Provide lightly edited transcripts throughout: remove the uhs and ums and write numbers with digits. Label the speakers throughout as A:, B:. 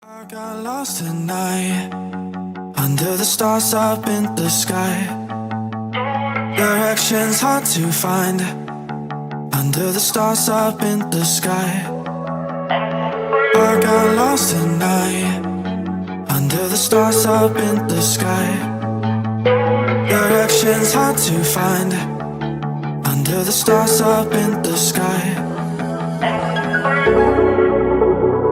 A: I got lost tonight under the stars up in the sky. Directions hard to find under the stars up in the sky. I got lost tonight under the stars up in the sky. Directions hard to find under the stars up in the sky.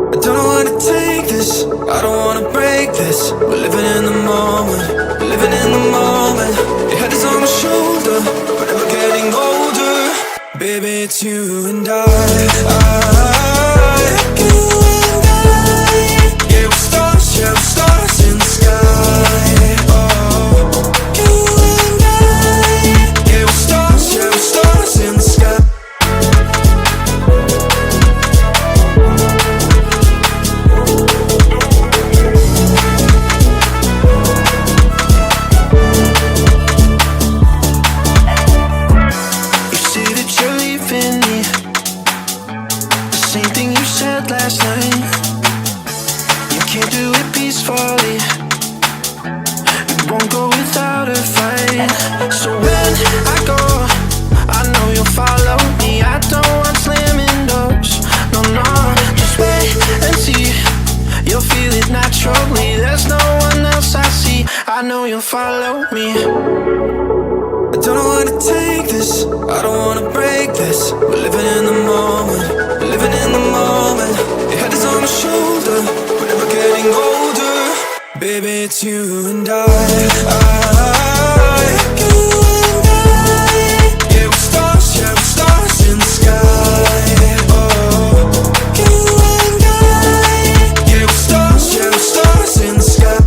A: I don't know where to take this, I don't wanna break this. We're living in the moment, we're living in the moment. Your head is on my shoulder, we're never getting older. Baby, it's you and I, you and I. Yeah, we're stars in the sky. Oh, you and I. Yeah, we're stars in the sky. Last night, you can't do it peacefully. It won't go without a fight. So when I go, I know you'll follow me. I don't want slamming doors. No, no, just wait and see. You'll feel it naturally. There's no one else I see. I know you'll follow me. I don't know where to take this, I don't wanna break this. We're living in the moment, we're living in the moment. Your head is on my shoulder, we're never getting older. Baby, it's you and I, you and I. Yeah, we're stars in the sky. Oh, you and I. Yeah, we're stars in the sky.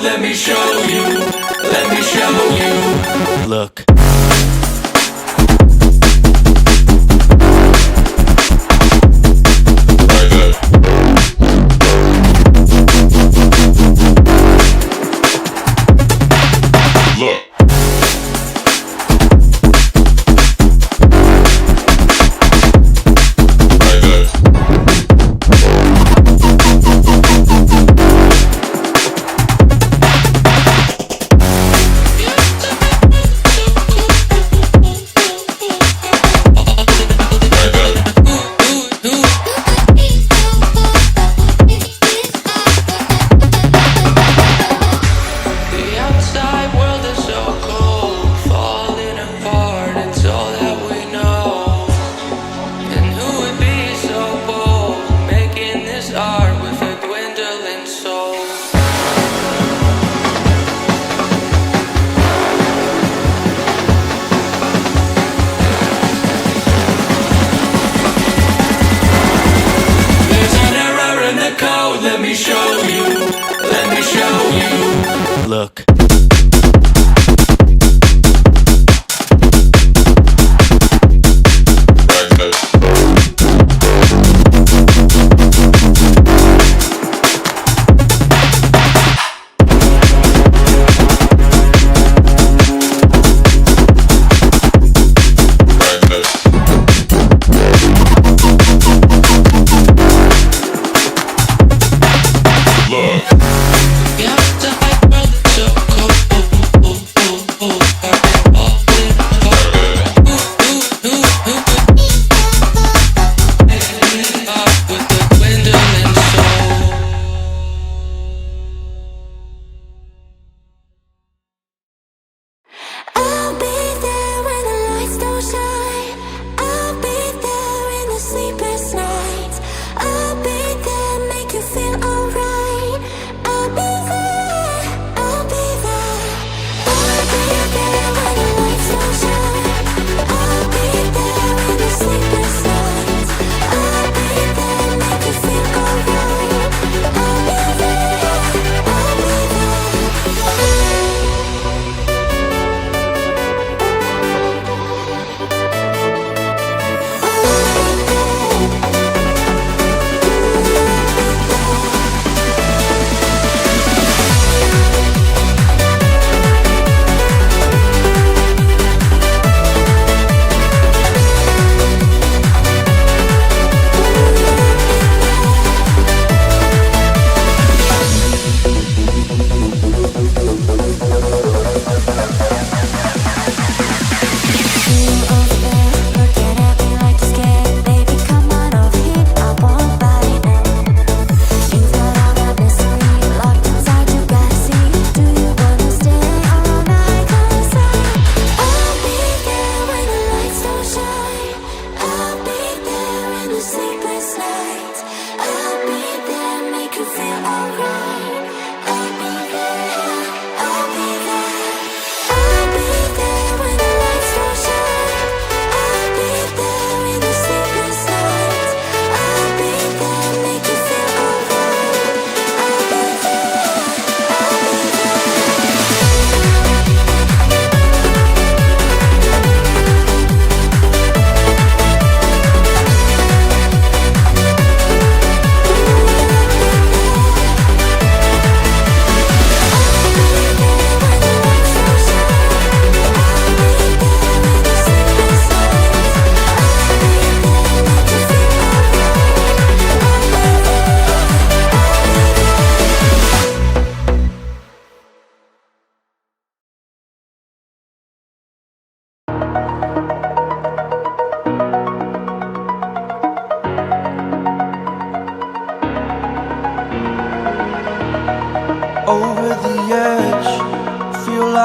B: Let me show you. Look.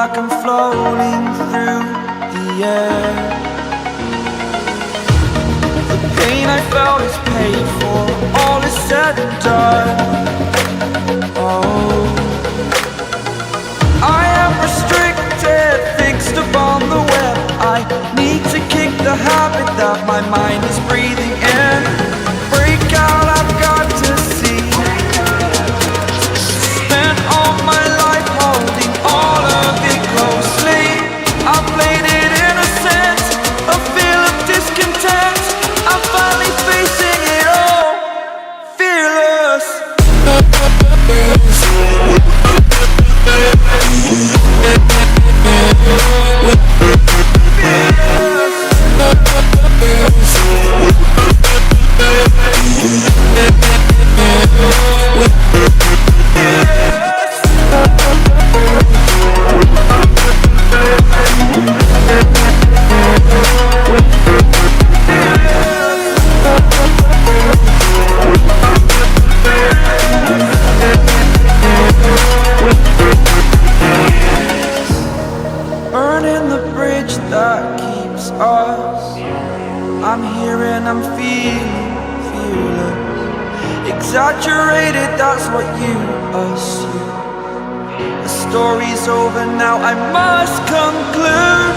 A: like I'm floating through the air. The pain I felt is paid for, all is said and done. Oh, I am restricted, fixed upon the web. I need to kick the habit that my mind is breathing in. Break out, I've got to see. Spent all my life holding all of it closely. I played it innocent, a feel of discontent. I'm finally facing it all, fearless. Burning the bridge that keeps us. I'm here and I'm feeling fearless. Exaggerated, that's what you assume. The story's over now, I must conclude.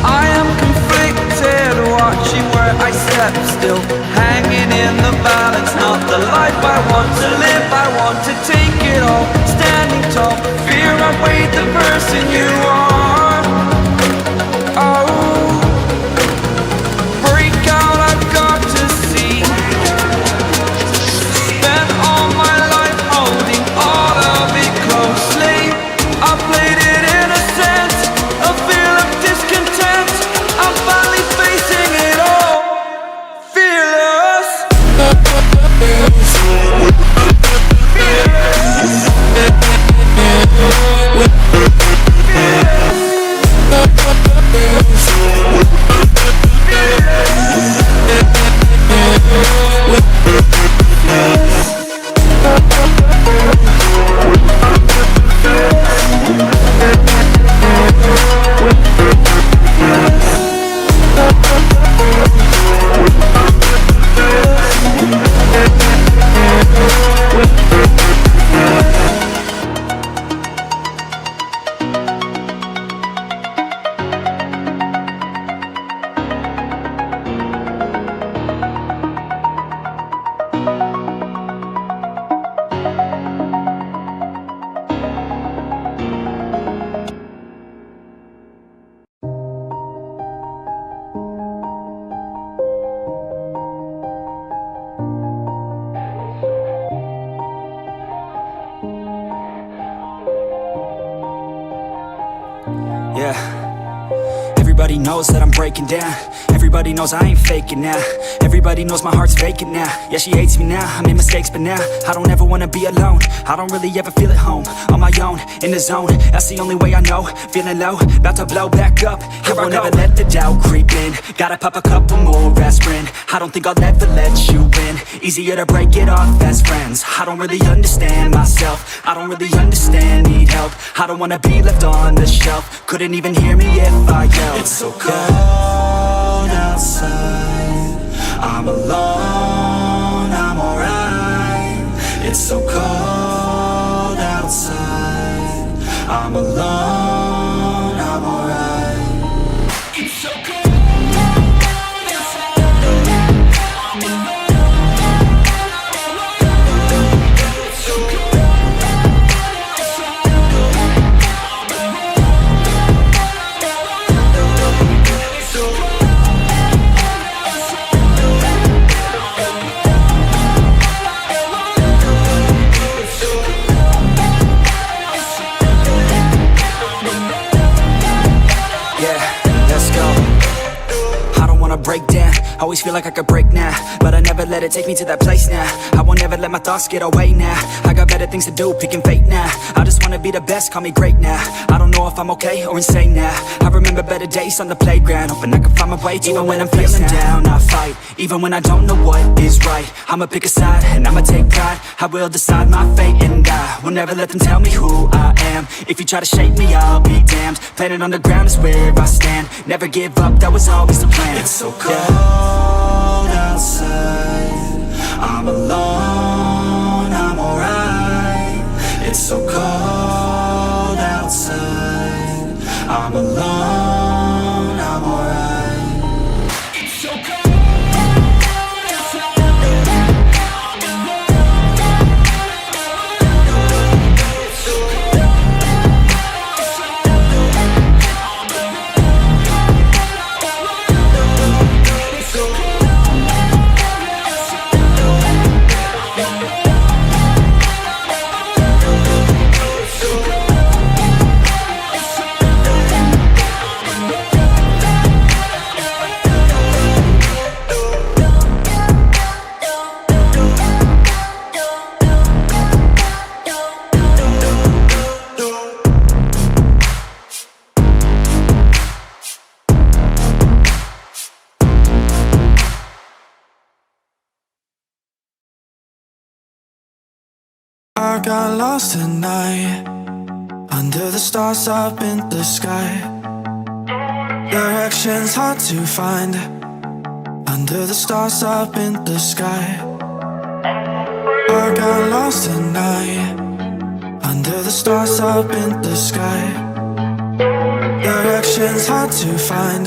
A: I am conflicted, watching where I step still, hanging in the balance. Not the life I want to live, I want to take it all. Standing tall, fear I've weighed the person you are. Oh, break out, I've got to see. Spent all my life holding all of it closely. I played it innocent, a feel of discontent. I'm finally facing it all, fearless.
C: Yeah, everybody knows that I'm breaking down. Everybody knows I ain't faking now. Everybody knows my heart's vacant now. Yeah, she hates me now, I made mistakes but now I don't ever wanna be alone. I don't really ever feel at home. On my own, in the zone, that's the only way I know. Feeling low, about to blow back up. Here I won't ever let the doubt creep in. Gotta pop a couple more aspirin. I don't think I'll ever let you in. Easier to break it off best friends. I don't really understand myself. I don't really understand, need help. I don't wanna be left on the shelf. Couldn't even hear me if I yelled.
A: It's so cold outside, I'm alone, I'm alright. It's so cold outside, I'm alone, I'm alright. It's so cold outside, I'm alone, it's so cold outside,
C: break down, I Always feel like I could break now, but I never let it take me to that place now. I won't ever let my thoughts get away now. I got better things to do, picking fate now. I just wanna be the best, call me great now. I don't know if I'm okay or insane now. I remember better days on the playground, hoping I can find my way to even when I'm feeling down. I fight, even when I don't know what is right. I'ma pick a side, and I'ma take pride. I will decide my fate, and I will never let them tell me who I am. If you try to shake me, I'll be damned. Planet on the ground is where I stand. Never give up, that was always the plan. It's so cold outside, I'm alone, I'm alright. It's so cold outside, I'm alone, I'm alright. It's so cold.
A: I got lost tonight, under the stars up in the sky. Directions hard to find, under the stars up in the sky. I got lost tonight, under the stars up in the sky. Directions hard to find,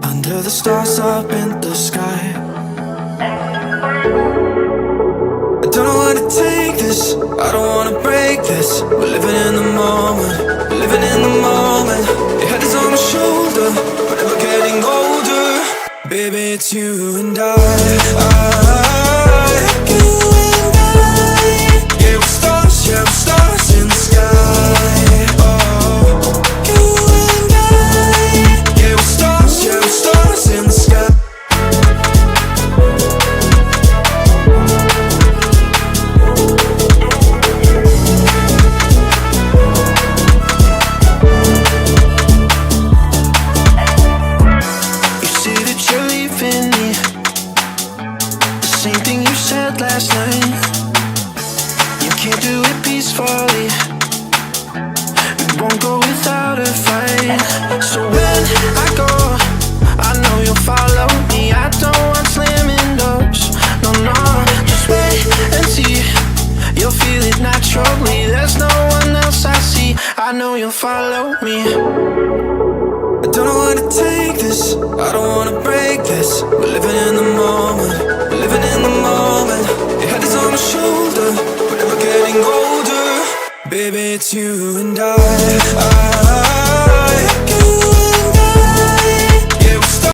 A: under the stars up in the sky. I don't know how to take this, I don't wanna break this. We're living in the moment, we're living in the moment. Your head is on my shoulder, we're never getting older. Baby, it's you and I. You and I. Yeah, we're stars in the sky. Oh, you and I. Yeah, we're stars in the sky.
D: Last night, you can't do it peacefully. It won't go without a fight. So when I go, I know you'll follow me. I don't want slamming doors, no, no. Just wait and see, you'll feel it naturally. There's no one else I see, I know you'll follow me.
A: I don't know how to take this, I don't wanna break this. We're living in the moment, we're living in the moment. Your head is on my shoulder, we're never getting older. Baby, it's you and I.